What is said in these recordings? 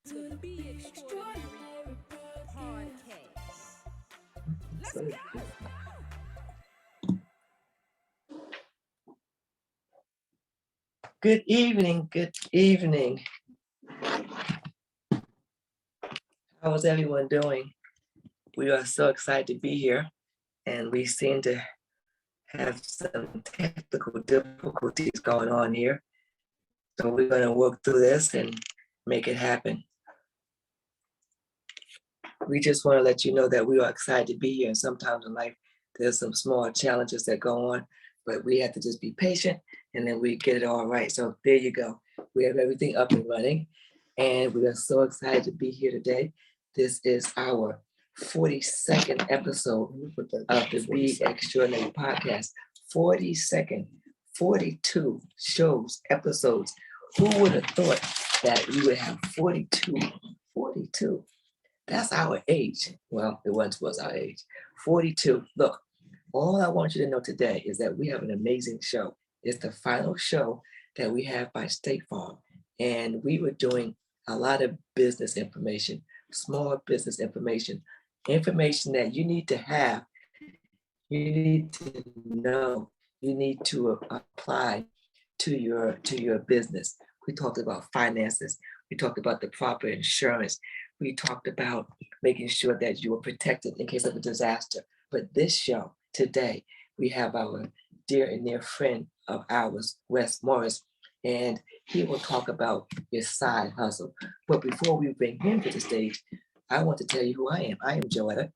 to Be Extraordinary Podcast. Let's go. Good evening. Good evening. How is everyone doing? We are so excited to be here, and we seem to have some technical difficulties going on here. So we're going to work through this and make it happen. We just want to let you know that we are excited to be here. And sometimes in life, there's some small challenges that go on, but we have to just be patient and then we get it all right. So there you go. We have everything up and running, and we are so excited to be here today. This is our 42nd episode of the Be Extraordinary Podcast. 42nd, 42 shows, episodes. Who would have thought that we would have 42? 42. That's our age. Well, it once was our age. 42. Look, all I want you to know today is that we have an amazing show. It's the final show that we have by StateFarm. And we were doing a lot of business information, small business information that you need to have, you need to know, you need to apply to your business. We talked about finances. We talked about the proper insurance. We talked about making sure that you are protected in case of a disaster. But this show today, we have our dear and near friend of ours, Wes Morris, and he will talk about your side hustle. But before we bring him to the stage, I want to tell you who I am. I am Jetta,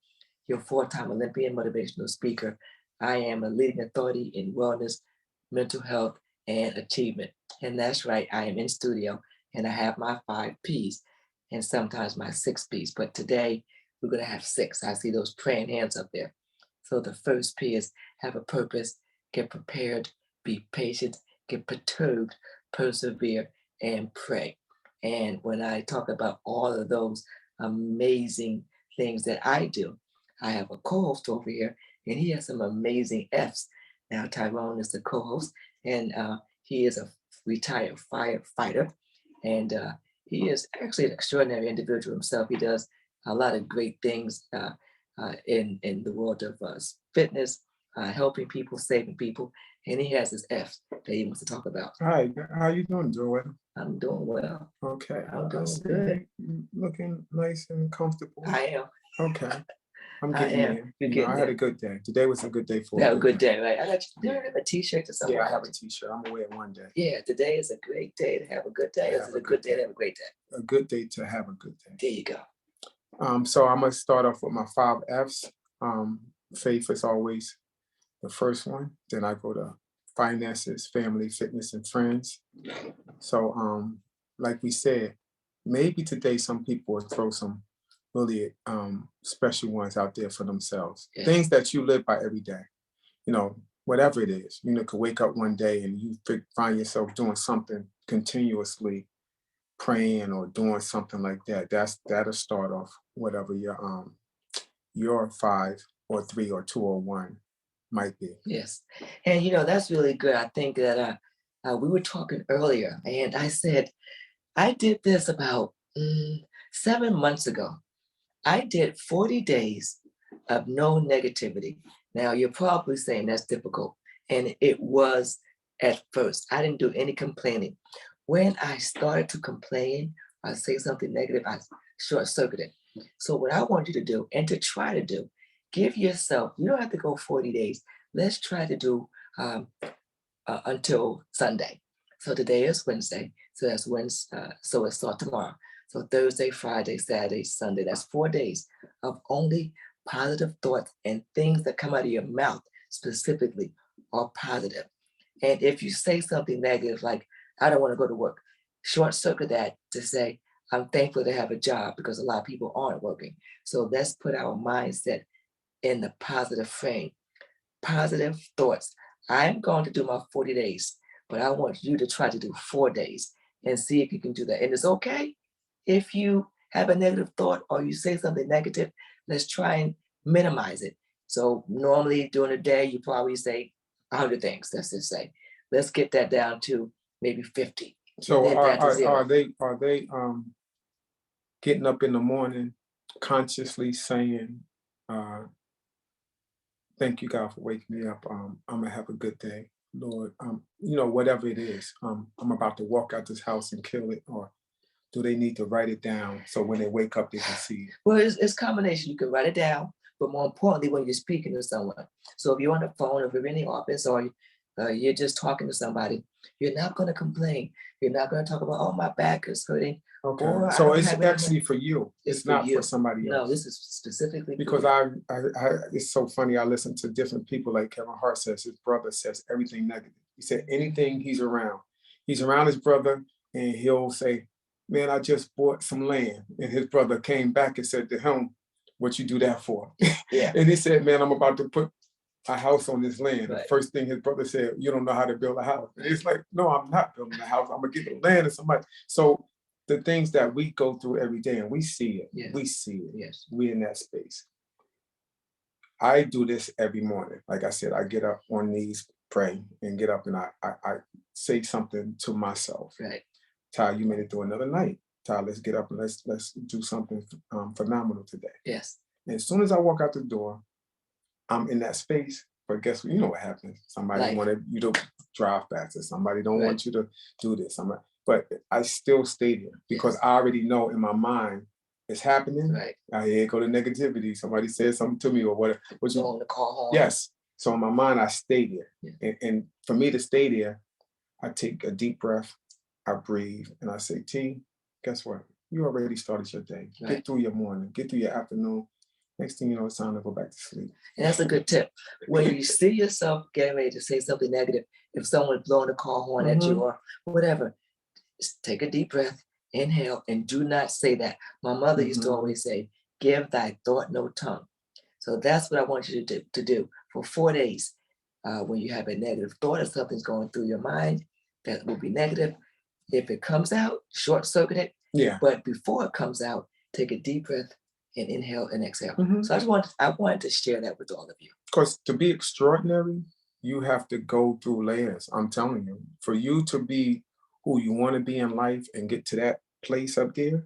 your 4-time Olympian motivational speaker. I am a leading authority in wellness, mental health, and achievement. And that's right, I am in studio and I have my 5 P's and sometimes my 6 P's. But today we're going to have 6. I see those praying hands up there. So the first P is have a purpose, get prepared, be patient, get perturbed, persevere, and pray. And when I talk about all of those amazing things that I do, I have a co-host over here, and he has some amazing F's. Now, Tyrone is the co-host, and he is a retired firefighter, and he is actually an extraordinary individual himself. He does a lot of great things in the world of fitness, helping people, saving people, and he has his F's that he wants to talk about. Hi, how you doing, Joel? I'm doing well. Okay, I'm doing good. Looking nice and comfortable. I am. Okay, I'm getting there. I had a good day. Today was a good day for me. You have a good day, right? I got you. Do you have a T-shirt or something? Yeah, I have a T-shirt. I'm gonna wear it one day. Yeah, today is a great day to have a good day. It's a good day to have a great day. A good day to have a good day. There you go. So I'm gonna start off with my 5 F's. Faith is always the first one. Then I go to finances, family, fitness, and friends. So like we said, maybe today some people will throw some really special ones out there for themselves. Yeah. Things that you live by every day. You know, whatever it is. You know, could wake up one day and you find yourself doing something continuously, praying or doing something like that. That'll start off whatever your 5 or 3 or 2 or 1 might be. Yes. And, that's really good. I think that we were talking earlier and I said, I did this about 7 months ago. I did 40 days of no negativity. Now, you're probably saying that's difficult. And it was at first. I didn't do any complaining. When I started to complain or say something negative, I short-circuited. So what I want you to do and to try to do, give yourself, you don't have to go 40 days. Let's try to do until Sunday. So today is Wednesday. So that's Wednesday. So it starts tomorrow. So Thursday, Friday, Saturday, Sunday. That's 4 days of only positive thoughts and things that come out of your mouth specifically are positive. And if you say something negative, like, I don't want to go to work, short circuit that to say, I'm thankful to have a job because a lot of people aren't working. So let's put our mindset in the positive frame. Positive thoughts. I'm going to do my 40 days, but I want you to try to do 4 days and see if you can do that. And it's okay if you have a negative thought or you say something negative. Let's try and minimize it. So normally during the day, you probably say 100 things, let's just say. Let's get that down to maybe 50. So are they getting up in the morning, consciously saying, thank you, God, for waking me up. I'm gonna have a good day, Lord. You know, whatever it is, I'm about to walk out this house and kill it, or do they need to write it down so when they wake up they can see it? Well, it's a combination. You can write it down, but more importantly, when you're speaking to someone. So if you're on the phone, or if you're in the office, or you're just talking to somebody, you're not going to complain. You're not going to talk about, oh, my back is hurting. Okay, Or I so don't it's have any actually money. for you. It's for not you. for somebody else. No, this is specifically Because for you. I it's so funny. I listen to different people, like Kevin Hart says, his brother says everything negative. He said anything he's around his brother, and he'll say, man, I just bought some land. And his brother came back and said to him, what you do that for? Yeah. And he said, man, I'm about to put a house on this land. Right. The first thing his brother said, you don't know how to build a house. And it's like, no, I'm not building a house. I'm gonna give the land to somebody. So the things that we go through every day, and we see it. Yes. We see it. Yes. We're in that space. I do this every morning. Like I said, I get up on knees, pray, and get up and I say something to myself. Right. Ty, you made it through another night. Ty, let's get up and let's do something phenomenal today. Yes. And as soon as I walk out the door, I'm in that space. But guess what? You know what happens. Somebody wanted you to drive faster. Somebody don't want you to do this. But I still stay there because I already know in my mind it's happening. Right. I hear go to negativity. Somebody said something to me or whatever. What you want to call home? Yes. So in my mind, I stay there. Yeah. And for me to stay there, I take a deep breath, I breathe, and I say, T, guess what? You already started your day. Right. Get through your morning, get through your afternoon. Next thing you know, it's time to go back to sleep. And that's a good tip. When you see yourself getting ready to say something negative, if someone's blowing a car horn at you or whatever, just take a deep breath, inhale, and do not say that. My mother used to always say, give thy thought no tongue. So that's what I want you to do for 4 days. When you have a negative thought or something's going through your mind that will be negative, if it comes out, short circuit it. Yeah. But before it comes out, take a deep breath and inhale and exhale. So I wanted to share that with all of you. Because to be extraordinary, you have to go through layers. I'm telling you, for you to be who you want to be in life and get to that place up there,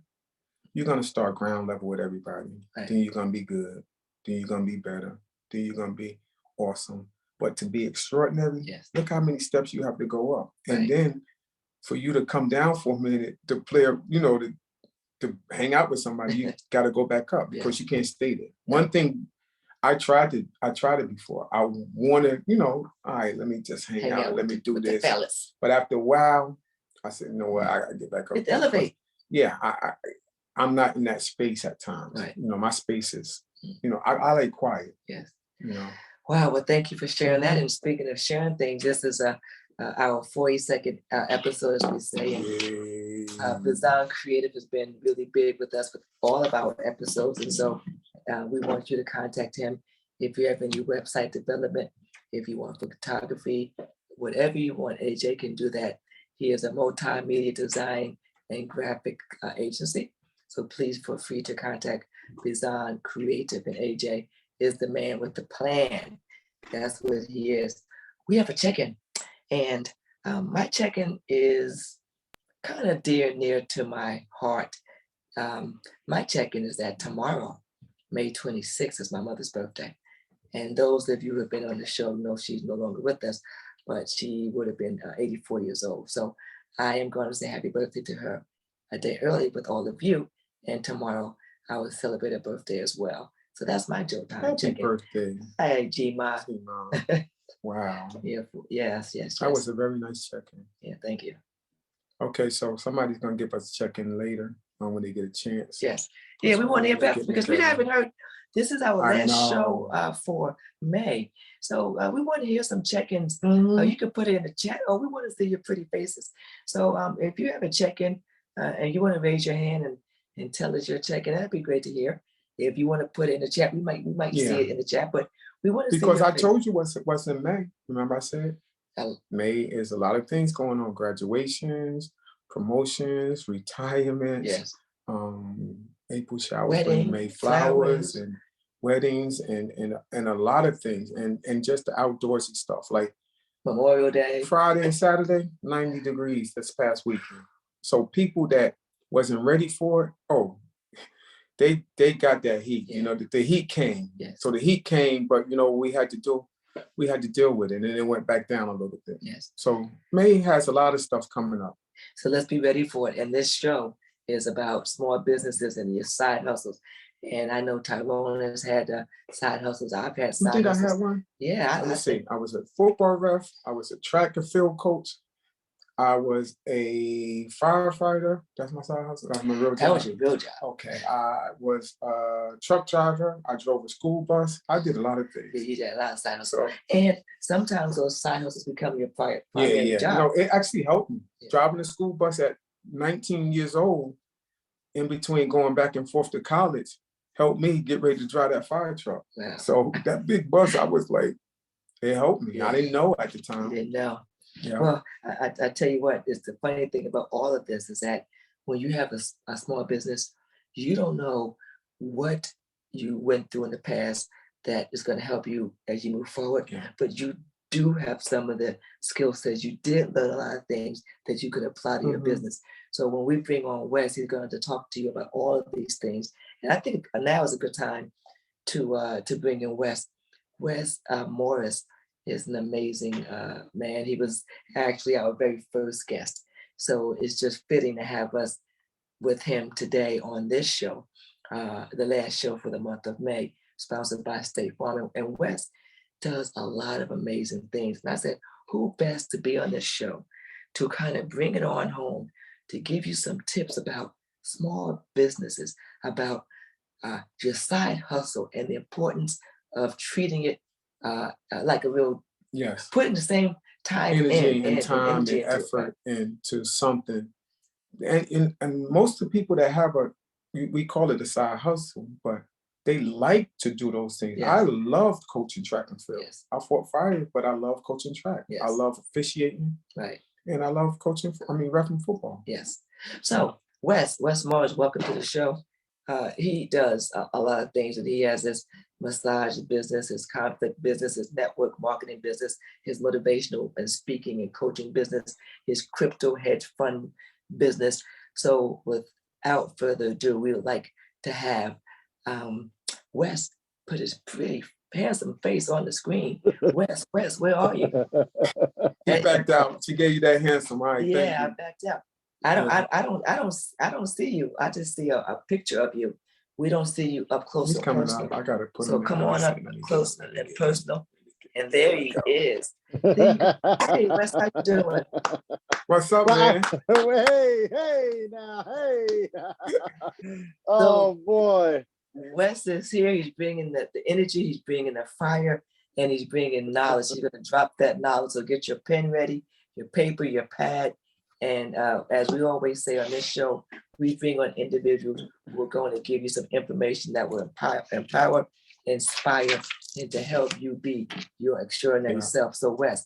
you're going to start ground level with everybody. Right. Then you're going to be good. Then you're going to be better. Then you're going to be awesome. But to be extraordinary, look how many steps you have to go up. And then for you to come down for a minute, to play, you know, to hang out with somebody, you got to go back up because you can't stay there. One thing I tried it before. I wanted, you know, all right, let me just hang out. Let me do this. But after a while, I said, you know what, I got to get back up. Elevate. Yeah, I'm not in that space at times. Right. You know, my space is, you know, I like quiet. Yes. You know. Wow. Well, thank you for sharing that. And speaking of sharing things, this is our 42nd episode, as we say. Design Creative has been really big with us with all of our episodes. And so we want you to contact him if you have any website development, if you want photography, whatever you want, AJ can do that. He is a multimedia design and graphic agency. So please feel free to contact Design Creative, and AJ is the man with the plan. That's what he is. We have a check-in, and my check-in is kind of near to my heart. My check-in is that tomorrow, May 26th, is my mother's birthday. And those of you who have been on the show know she's no longer with us, but she would have been 84 years old. So I am going to say happy birthday to her a day early with all of you. And tomorrow I will celebrate her birthday as well. So that's my joke time. Happy birthday. Hey, G-Ma. Wow. Yes. That was a very nice check-in. Yeah, thank you. Okay, so somebody's going to give us a check-in later when they get a chance. Yes. Yeah, we want to hear back because we haven't heard. This is our last show for May. So we want to hear some check-ins. You can put it in the chat, or we want to see your pretty faces. So if you have a check-in and you want to raise your hand and tell us your check-in, that'd be great to hear. If you want to put it in the chat, we might see it in the chat, but we want to see because I told you what's in May. Remember I said? May is a lot of things going on: graduations, promotions, retirements, April showers, weddings, May flowers and weddings and a lot of things and just the outdoorsy stuff like Memorial Day, Friday and Saturday, 90 degrees this past weekend. So people that wasn't ready for it, they got that heat, Yeah. the heat came. Yes. So the heat came, but we had to deal with it, and then it went back down a little bit. Yes. So May has a lot of stuff coming up. So let's be ready for it. And this show is about small businesses and your side hustles. And I know Tyrone has had side hustles. I've had You side think I hustles. had one? Yeah, Let me see. I was a football ref. I was a track and field coach. I was a firefighter. That's my side hustle. That's my real job. that was your real job. Okay. I was a truck driver. I drove a school bus. I did a lot of You things. did a lot of side hustles. So And sometimes those side hustles become your primary yeah. job. It actually helped me. Yeah. Driving a school bus at 19 years old, in between going back and forth to college, helped me get ready to drive that fire truck. Wow. So that big bus, I was like, it helped me. Yeah. I didn't know at the You time. didn't know. Yeah. Well, I tell you what, it's the funny thing about all of this is that when you have a small business, you don't know what you went through in the past that is going to help you as you move forward. Yeah. But you do have some of the skill sets. You did learn a lot of things that you could apply to your Mhm. business. So when we bring on Wes, he's going to talk to you about all of these things. And I think now is a good time to bring in Wes. Wes Morris is an amazing man. He was actually our very first guest. So it's just fitting to have us with him today on this show, the last show for the month of May, sponsored by State Farm. And Wes does a lot of amazing things. And I said, who best to be on this show to kind of bring it on home, to give you some tips about small businesses, about your side hustle and the importance of treating it like a real, Yes. putting the same time Energy in and time and energy into it, effort into something. And most of the people that have we call it a side hustle, but they like to do those things. Yes. I loved coaching track and field. Yes. I fought fire, but I love coaching track. Yes. I love officiating, Right. and I love reffing football. Yes. So Wes Morris, welcome to the show. He does a lot of things, and he has his massage business, his conflict business, his network marketing business, his motivational and speaking and coaching business, his crypto hedge fund business. So without further ado, we would like to have Wes put his pretty handsome face on the screen. Wes, where are you? He backed out. She gave you that handsome. All right, Yeah, thank I you. backed out. I don't see you. I just see a picture of you. We don't see you up close He's and coming personal. up. I gotta put So him in. come Let me on see. up Let me close get it. and personal. And there he is. There you go. Hey, Wes, how you doing? What's up, man? Hey, now, hey. Oh, boy. Wes is here. He's bringing the energy. He's bringing the fire, and he's bringing knowledge. He's going to drop that knowledge. So get your pen ready, your paper, your pad. And as we always say on this show, we bring on individuals who are going to give you some information that will empower, inspire, and to help you be your extraordinary self. So Wes,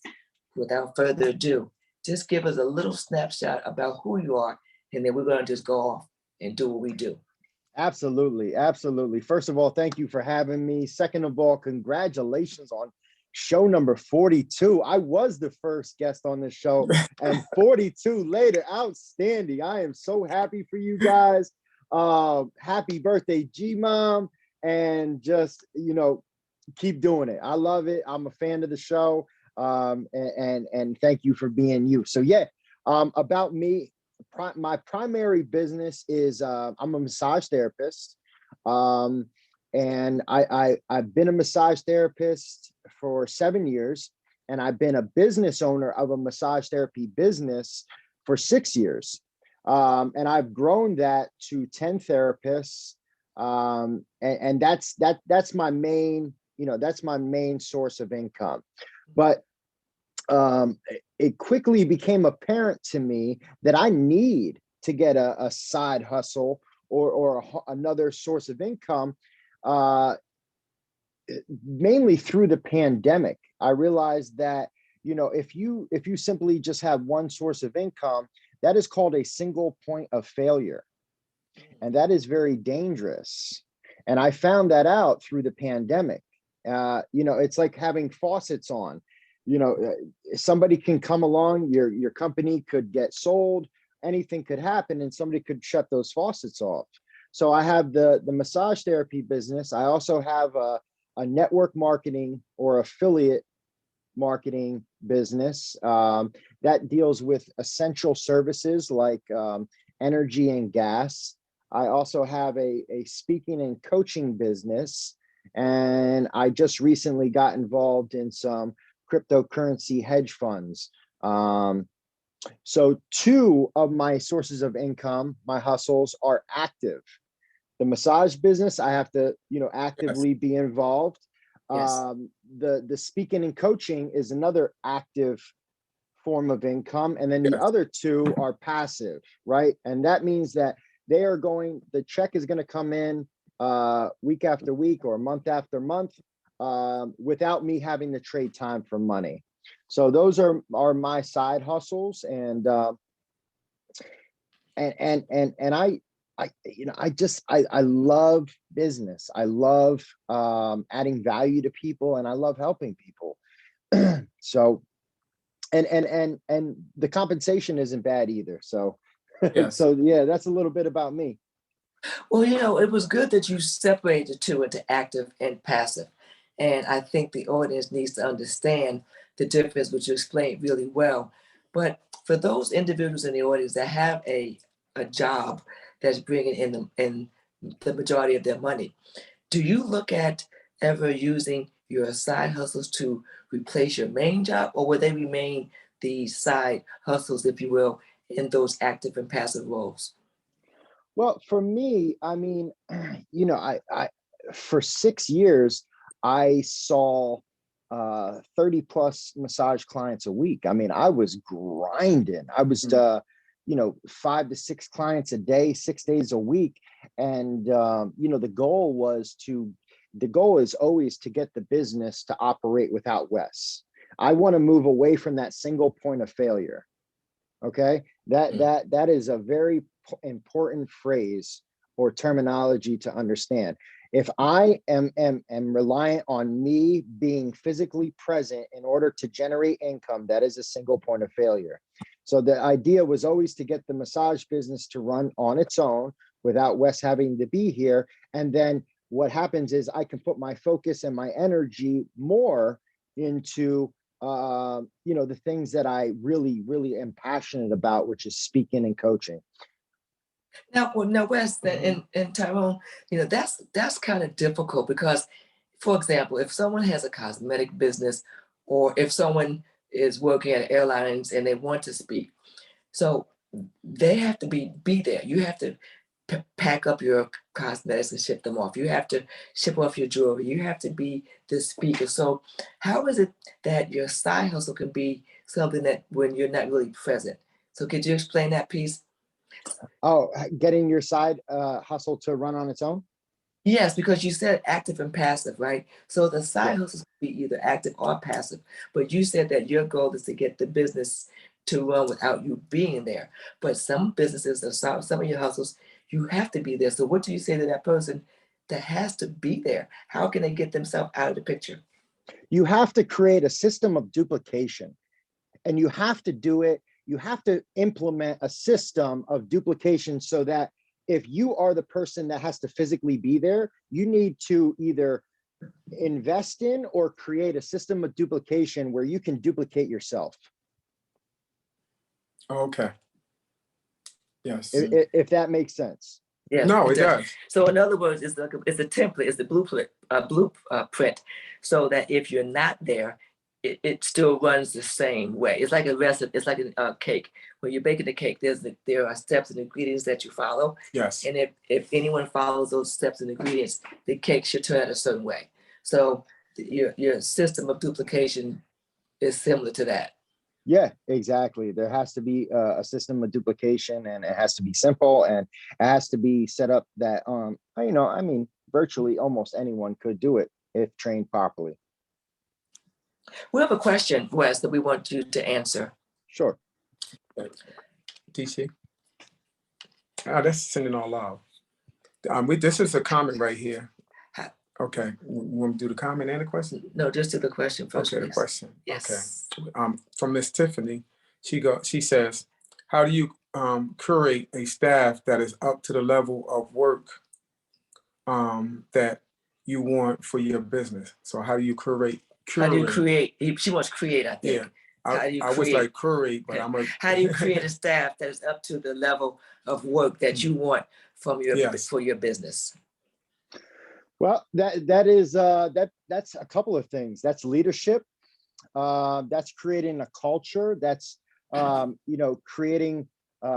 without further ado, just give us a little snapshot about who you are, and then we're going to just go off and do what we do. Absolutely. First of all, thank you for having me. Second of all, congratulations on show number 42. I was the first guest on this show, and 42 later. Outstanding. I am so happy for you guys. Happy birthday, G-Mom. And just, keep doing it. I love it. I'm a fan of the show. And thank you for being you. So yeah, about me, my primary business is I'm a massage therapist. And I've been a massage therapist for 7 years, and I've been a business owner of a massage therapy business for 6 years. And I've grown that to 10 therapists. And that's my main, that's my main source of income. But it quickly became apparent to me that I need to get a side hustle or another source of income, mainly through the pandemic. I realized that, if you simply just have one source of income, that is called a single point of failure. And that is very dangerous. And I found that out through the pandemic. It's like having faucets on. Somebody can come along, your company could get sold, anything could happen, and somebody could shut those faucets off. So I have the massage therapy business. I also have a network marketing or affiliate marketing business that deals with essential services like energy and gas. I also have a speaking and coaching business, and I just recently got involved in some cryptocurrency hedge funds. So two of my sources of income, my hustles, are active. The massage business, I have to, actively be involved. Yes. The speaking and coaching is another active form of income. And then the Yes. other two are passive, right? And that means that the check is going to come in week after week or month after month without me having to trade time for money. So those are my side hustles. And I love business. I love adding value to people, and I love helping people. So, and the compensation isn't bad either. So, Yes. so yeah, that's a little bit about me. Well, it was good that you separated the two into active and passive. And I think the audience needs to understand the difference, which you explained really well. But for those individuals in the audience that have a job that's bringing in the majority of their money, do you look at ever using your side hustles to replace your main job, or will they remain the side hustles, if you will, in those active and passive roles? Well, for me, I mean, I for 6 years, I saw 30 plus massage clients a week. I mean, I was grinding. I was, 5 to 6 clients a day, 6 days a week. And, the goal is always to get the business to operate without Wes. I want to move away from that single point of failure. Okay. That is a very important phrase or terminology to understand. If I am reliant on me being physically present in order to generate income, that is a single point of failure. So the idea was always to get the massage business to run on its own without Wes having to be here. And then what happens is I can put my focus and my energy more into the things that I really, really am passionate about, which is speaking and coaching. Now, Wes and Tyrone, that's kind of difficult because, for example, if someone has a cosmetic business, or if someone is working at airlines and they want to speak, so they have to be there. You have to pack up your cosmetics and ship them off. You have to ship off your jewelry. You have to be the speaker. So, how is it that your side hustle can be something that when you're not really present? So, could you explain that piece? Oh, getting your side hustle to run on its own? Yes, because you said active and passive, right? So the Yeah. side hustles can be either active or passive. But you said that your goal is to get the business to run without you being there. But some businesses or some of your hustles, you have to be there. So what do you say to that person that has to be there? How can they get themselves out of the picture? You have to create a system of duplication, and you have to do it. You have to implement a system of duplication so that if you are the person that has to physically be there, you need to either invest in or create a system of duplication where you can duplicate yourself. Okay. Yes. If that makes sense. Yes, No, it does. does. So in other words, it's a template, it's the blueprint, so that if you're not there, it still runs the same way. It's like a recipe. It's like a cake. When you're baking the cake, there are steps and ingredients that you follow, Yes. and if anyone follows those steps and ingredients, the cake should turn out a certain way. So your system of duplication is similar to that. Yeah, exactly. There has to be a system of duplication, and it has to be simple, and it has to be set up that, virtually almost anyone could do it if trained properly. We have a question, Wes, that we want you to answer. Sure. DC. That's sending all love. This is a comment right here. Okay. You want to do the comment and the question? No, just do the question first, Okay, the please. question. Yes. Okay. From Miss Tiffany, she says, how do you curate a staff that is up to the level of work that you want for your business. So how do you curate? How do you create? She wants to create, I think. Yeah, How do you I was create? like curate, but I'm a. How do you create a staff that is up to the level of work that you want from your Yes. for your business? Well, that's a couple of things. That's leadership. That's creating a culture. That's creating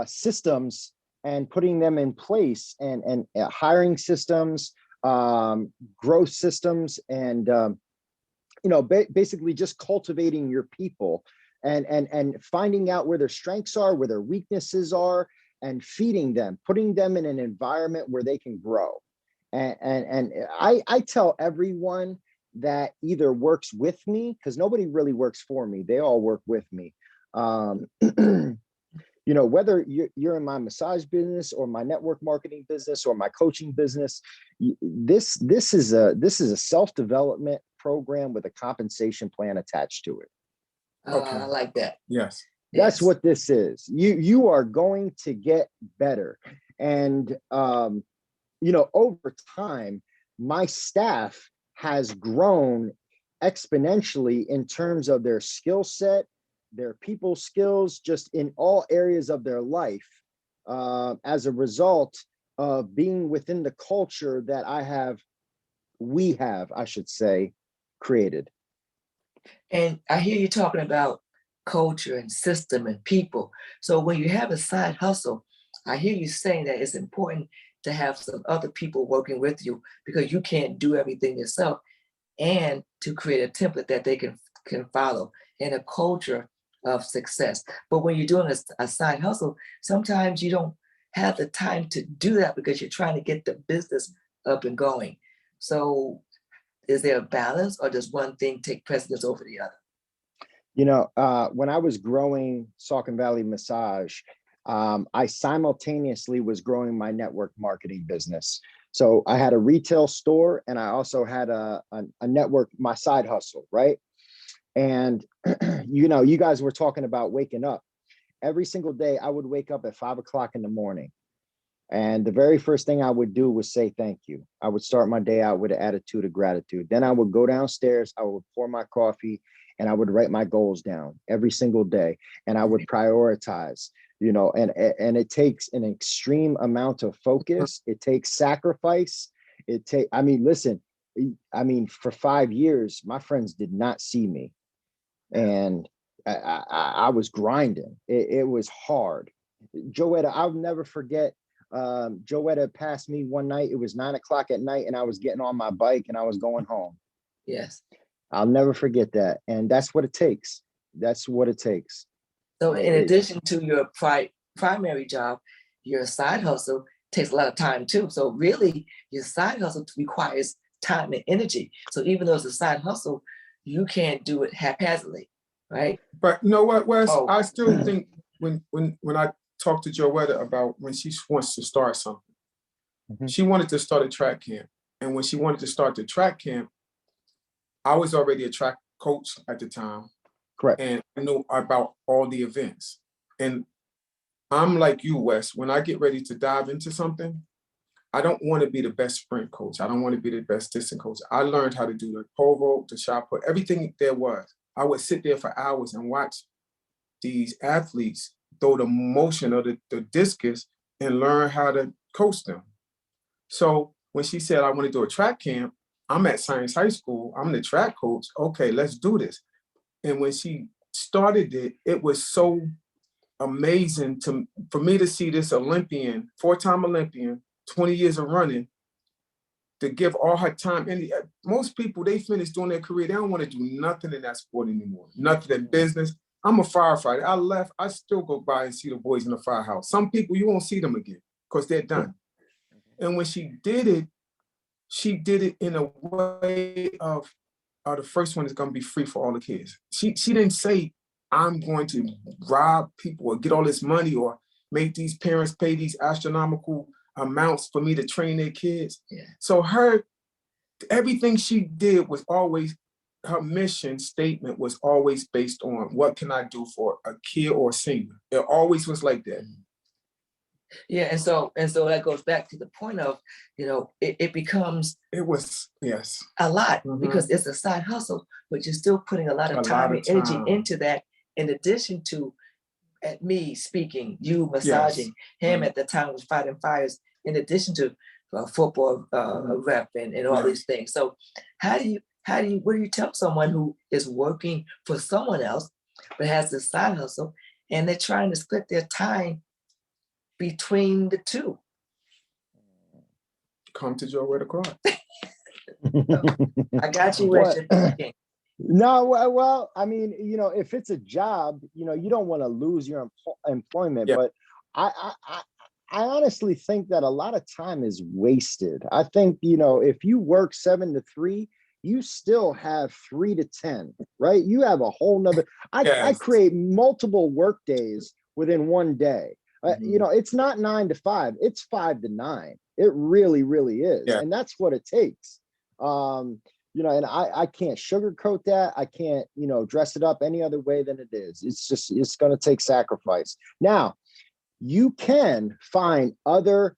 systems and putting them in place, and hiring systems, growth systems, and basically just cultivating your people, and finding out where their strengths are, where their weaknesses are, and feeding them, putting them in an environment where they can grow. And I tell everyone that either works with me, because nobody really works for me, they all work with me. Whether you're in my massage business or my network marketing business or my coaching business, this is a self-development program with a compensation plan attached to it. Okay. I like that. Yes. That's what this is. You are going to get better. And over time, my staff has grown exponentially in terms of their skill set, their people skills, just in all areas of their life, as a result of being within the culture that we have, I should say, created. And I hear you talking about culture and system and people. So when you have a side hustle, I hear you saying that it's important to have some other people working with you, because you can't do everything yourself, and to create a template that they can follow in a culture of success. But when you're doing a side hustle, sometimes you don't have the time to do that because you're trying to get the business up and going. So is there a balance, or does one thing take precedence over the other? When I was growing Saucon Valley Massage, I simultaneously was growing my network marketing business. So I had a retail store, and I also had a network, my side hustle, right? And, you guys were talking about waking up. Every single day, I would wake up at 5 o'clock in the morning. And the very first thing I would do was say thank you. I would start my day out with an attitude of gratitude. Then I would go downstairs, I would pour my coffee, and I would write my goals down every single day. And I would prioritize, and it takes an extreme amount of focus. It takes sacrifice. Listen, for 5 years, my friends did not see me. And I was grinding. It was hard. Joetta, I'll never forget. Joetta passed me one night. It was 9 o'clock at night, and I was getting on my bike and I was going home. Yes. I'll never forget that. And that's what it takes. That's what it takes. So in addition to your primary job, your side hustle takes a lot of time too. So really, your side hustle requires time and energy. So even though it's a side hustle, you can't do it haphazardly, right? But you know what, Wes? I still think when I talk to Joetta about when she wants to start something, she wanted to start a track camp. And when she wanted to start the track camp, I was already a track coach at the time. Correct. And I know about all the events. And I'm like you, Wes, when I get ready to dive into something, I don't want to be the best sprint coach. I don't want to be the best distance coach. I learned how to do the pole vault, the shot put, everything there was. I would sit there for hours and watch these athletes throw the motion of the discus and learn how to coach them. So when she said, I want to do a track camp, I'm at Science High School. I'm the track coach. Okay, let's do this. And when she started it, it was so amazing for me to see this Olympian, 4-time Olympian, 20 years of running, to give all her time. And most people, they finish doing their career, they don't want to do nothing in that sport anymore, nothing in business. I'm a firefighter. I left, I still go by and see the boys in the firehouse. Some people, you won't see them again because they're done. And when she did it in a way of, the first one is going to be free for all the kids. She didn't say, I'm going to rob people or get all this money or make these parents pay these astronomical amounts for me to train their kids. Yeah. So everything she did was always, her mission statement was always based on what can I do for a kid or a senior. It always was like that. Yeah, and so that goes back to the point of, it becomes It was, yes. a lot Mhm. because it's a side hustle, but you're still putting a lot A of lot time of and energy time. into that, in addition to at me speaking, you Yes. massaging, him Mhm. at the time was fighting fires, in addition to football rep and all Yes. these things. So what do you tell someone who is working for someone else but has this side hustle and they're trying to split their time between the two? Come to Joe with a cross. I got you What? as you're thinking. No, well, I mean, if it's a job, you don't want to lose your employment, Yeah. but I honestly think that a lot of time is wasted. I think, if you work 7 to 3, you still have 3 to 10, right? You have a whole nother, I Yes. create multiple work days within one day. It's not 9 to 5, it's 5 to 9. It really, really is. Yeah. And that's what it takes. And I can't sugarcoat that. I can't, dress it up any other way than it is. It's going to take sacrifice. Now, you can find other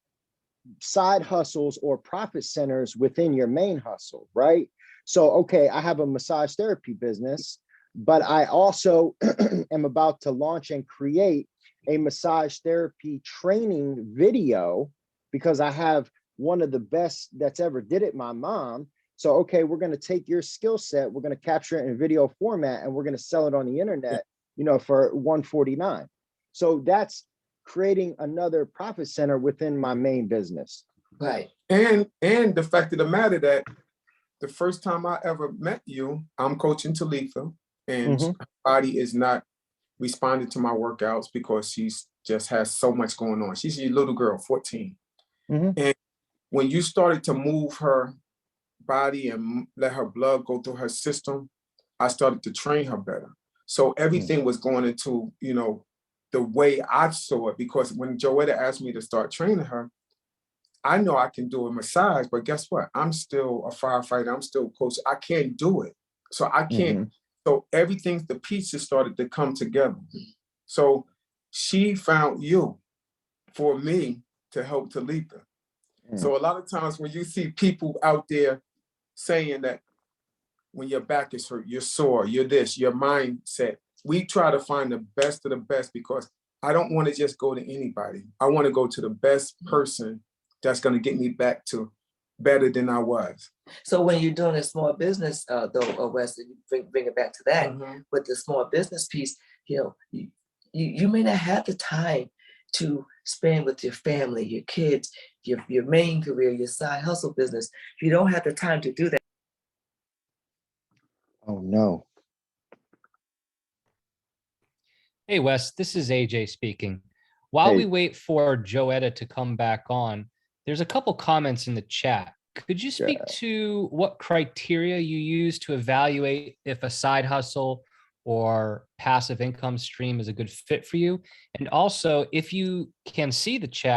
side hustles or profit centers within your main hustle, right? So, okay, I have a massage therapy business, but I also am about to launch and create a massage therapy training video because I have one of the best that's ever did it, my mom. So, okay, we're going to take your skill set, we're going to capture it in video format, and we're going to sell it on the internet, for $149. So that's creating another profit center within my main business. Right. And the fact of the matter that the first time I ever met you, I'm coaching Talitha, and her body is not responding to my workouts because she's just has so much going on. She's a little girl, 14. And when you started to move her body and let her blood go through her system, I started to train her better. So everything was going into, the way I saw it, because when Joetta asked me to start training her, I know I can do a massage, but guess what? I'm still a firefighter. I'm still a coach. I can't do it. So I can't. So the pieces started to come together. So she found you for me to help Talitha. So a lot of times when you see people out there saying that when your back is hurt, you're sore, you're this, your mindset, we try to find the best of the best, because I don't want to just go to anybody. I want to go to the best person that's going to get me back to better than I was. So when you're doing a small business, Wesley, you bring it back to that. With the small business piece, you may not have the time to spend with your family, your kids, your main career, your side hustle business. You don't have the time to do that. Oh no. Hey, Wes, this is AJ speaking. While Hey. we wait for Joetta to come back on, there's a couple comments in the chat. Could you speak to what criteria you use to evaluate if a side hustle or passive income stream is a good fit for you? And also, if you can see the chat,